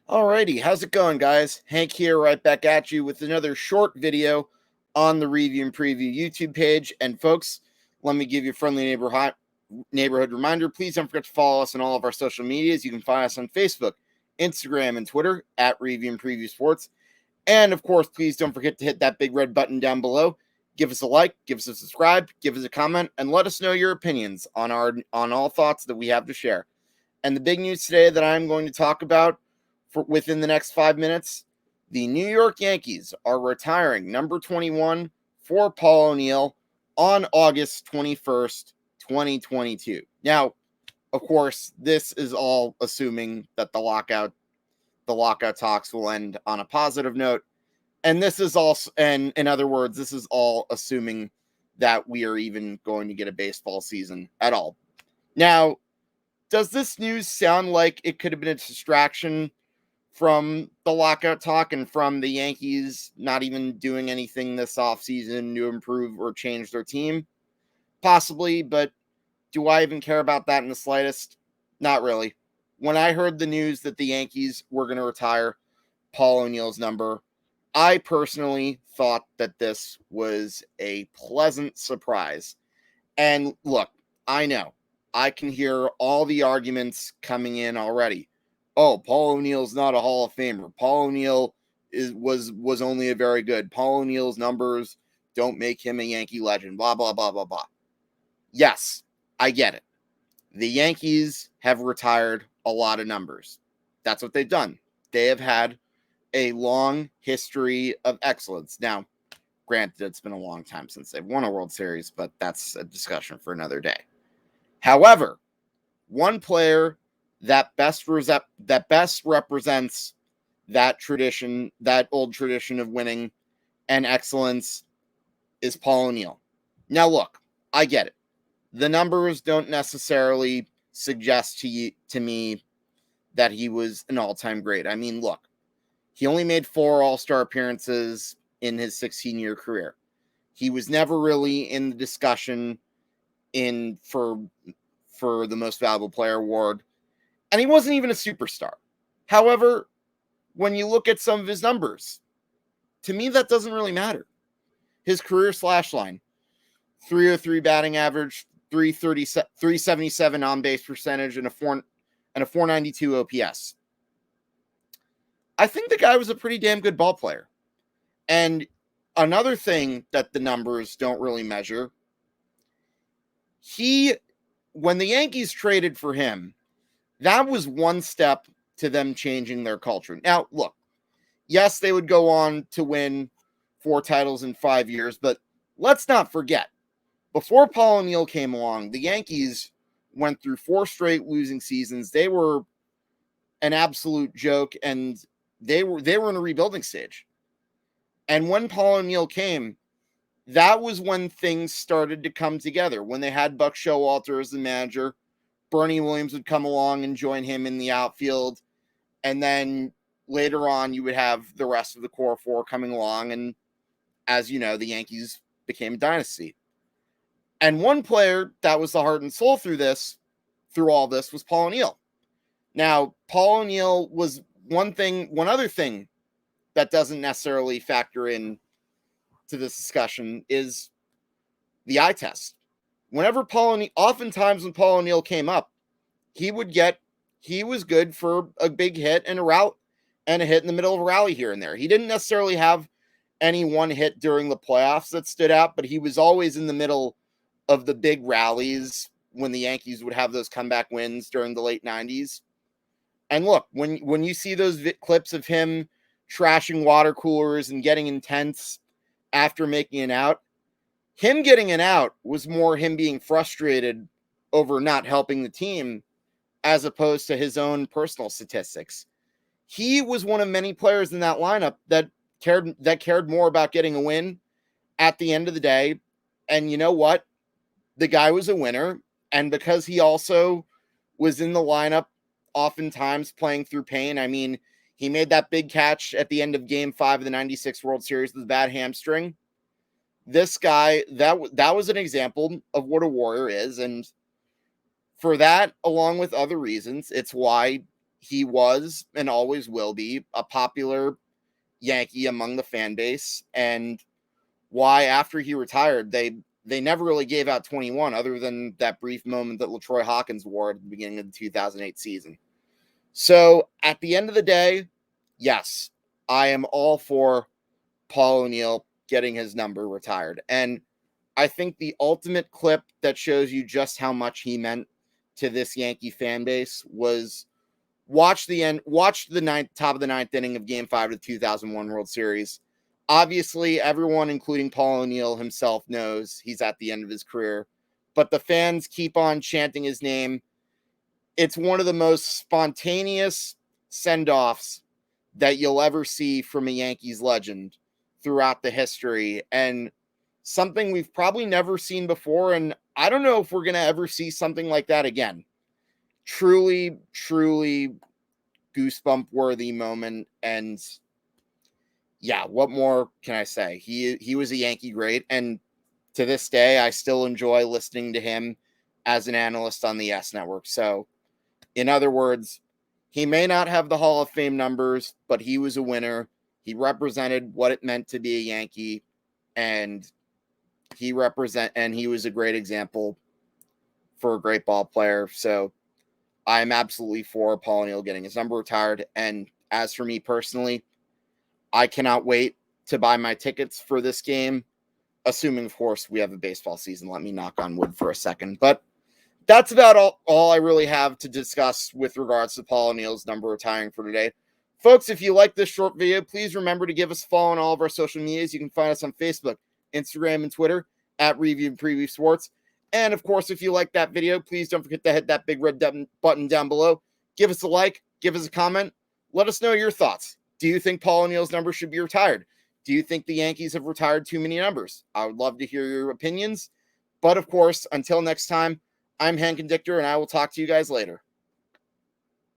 Alrighty, how's it going, guys? Hank here, right back at you with another short video on the Review and Preview YouTube page. And folks, let me give you a friendly neighborhood reminder. Please don't forget to follow us on all of our social medias. You can find us on Facebook, Instagram, and Twitter at Review and Preview Sports. And of course, please don't forget to hit that big red button down below. Give us a like, give us a subscribe, give us a comment, and let us know your opinions on all thoughts that we have to share. And the big news today that I'm going to talk about within the next 5 minutes, the New York Yankees are retiring number 21 for Paul O'Neill on August 21st, 2022. Now, of course, this is all assuming that the lockout talks will end on a positive note. And this is also, and in other words, this is all assuming that we are even going to get a baseball season at all. Now, does this news sound like it could have been a distraction from the lockout talk and from the Yankees not even doing anything this offseason to improve or change their team? Possibly, but do I even care about that in the slightest? Not really. When I heard the news that the Yankees were going to retire Paul O'Neill's number, I personally thought that this was a pleasant surprise. And look, I know I can hear all the arguments coming in already. Oh, Paul O'Neill's not a Hall of Famer. Paul O'Neill was only a very good. Paul O'Neill's numbers don't make him a Yankee legend. Blah blah blah blah blah. Yes, I get it. The Yankees have retired a lot of numbers. That's what they've done. They have had a long history of excellence. Now, granted, it's been a long time since they've won a World Series, but that's a discussion for another day. However, one player that best represents that tradition, that old tradition of winning and excellence, is Paul O'Neill. Now, look, I get it. The numbers don't necessarily suggest to me that he was an all-time great. I mean, look, he only made 4 All-Star appearances in his 16-year career. He was never really in the discussion for the Most Valuable Player award, and he wasn't even a superstar. However, when you look at some of his numbers, to me that doesn't really matter. His career slash line: 303 batting average, 377 on base percentage, and a 492 OPS. I think the guy was a pretty damn good ball player. And another thing that the numbers don't really measure, when the Yankees traded for him, that was one step to them changing their culture. Now, look, yes, they would go on to win 4 titles in 5 years, but let's not forget, before Paul O'Neill came along, the Yankees went through 4 straight losing seasons. They were an absolute joke, and they were in a rebuilding stage. And when Paul O'Neill came, that was when things started to come together. When they had Buck Showalter as the manager, Bernie Williams would come along and join him in the outfield. And then later on, you would have the rest of the core 4 coming along. And as you know, the Yankees became a dynasty. And one player that was the heart and soul through all this, was Paul O'Neill. Now, Paul O'Neill was one other thing that doesn't necessarily factor in to this discussion is the eye test. Oftentimes when Paul O'Neill came up, he was good for a big hit and a route and a hit in the middle of a rally here and there. He didn't necessarily have any one hit during the playoffs that stood out, but he was always in the middle of the big rallies when the Yankees would have those comeback wins during the late 90s. And look, when you see those clips of him trashing water coolers and getting intense after making an out, him getting an out was more him being frustrated over not helping the team as opposed to his own personal statistics. He was one of many players in that lineup that cared more about getting a win at the end of the day. And you know what? The guy was a winner. And because he also was in the lineup oftentimes playing through pain, I mean, he made that big catch at the end of Game 5 of the 96 World Series with a bad hamstring. This guy, that was an example of what a warrior is. And for that, along with other reasons, it's why he was and always will be a popular Yankee among the fan base, and why after he retired, they never really gave out 21 other than that brief moment that LaTroy Hawkins wore at the beginning of the 2008 season. So at the end of the day, yes, I am all for Paul O'Neill getting his number retired. And I think the ultimate clip that shows you just how much he meant to this Yankee fan base was watch the top of the ninth inning of Game 5 of the 2001 World Series. Obviously, everyone, including Paul O'Neill himself, knows he's at the end of his career, but the fans keep on chanting his name. It's one of the most spontaneous send-offs that you'll ever see from a Yankees legend throughout the history, and something we've probably never seen before, and I don't know if we're going to ever see something like that again. Truly, truly goosebump worthy moment. And yeah, what more can I say? He was a Yankee great, and to this day I still enjoy listening to him as an analyst on the S Network. So in other words, he may not have the Hall of Fame numbers, but he was a winner. He represented what it meant to be a Yankee, and he was a great example for a great ball player. So I'm absolutely for Paul O'Neill getting his number retired. And as for me personally, I cannot wait to buy my tickets for this game, assuming, of course, we have a baseball season. Let me knock on wood for a second. But that's about all I really have to discuss with regards to Paul O'Neill's number retiring for today. Folks, if you like this short video, please remember to give us a follow on all of our social medias. You can find us on Facebook, Instagram, and Twitter at Review and Preview Sports. And, of course, if you like that video, please don't forget to hit that big red button down below. Give us a like. Give us a comment. Let us know your thoughts. Do you think Paul O'Neill's number should be retired? Do you think the Yankees have retired too many numbers? I would love to hear your opinions. But, of course, until next time, I'm Hank and Dichter, and I will talk to you guys later.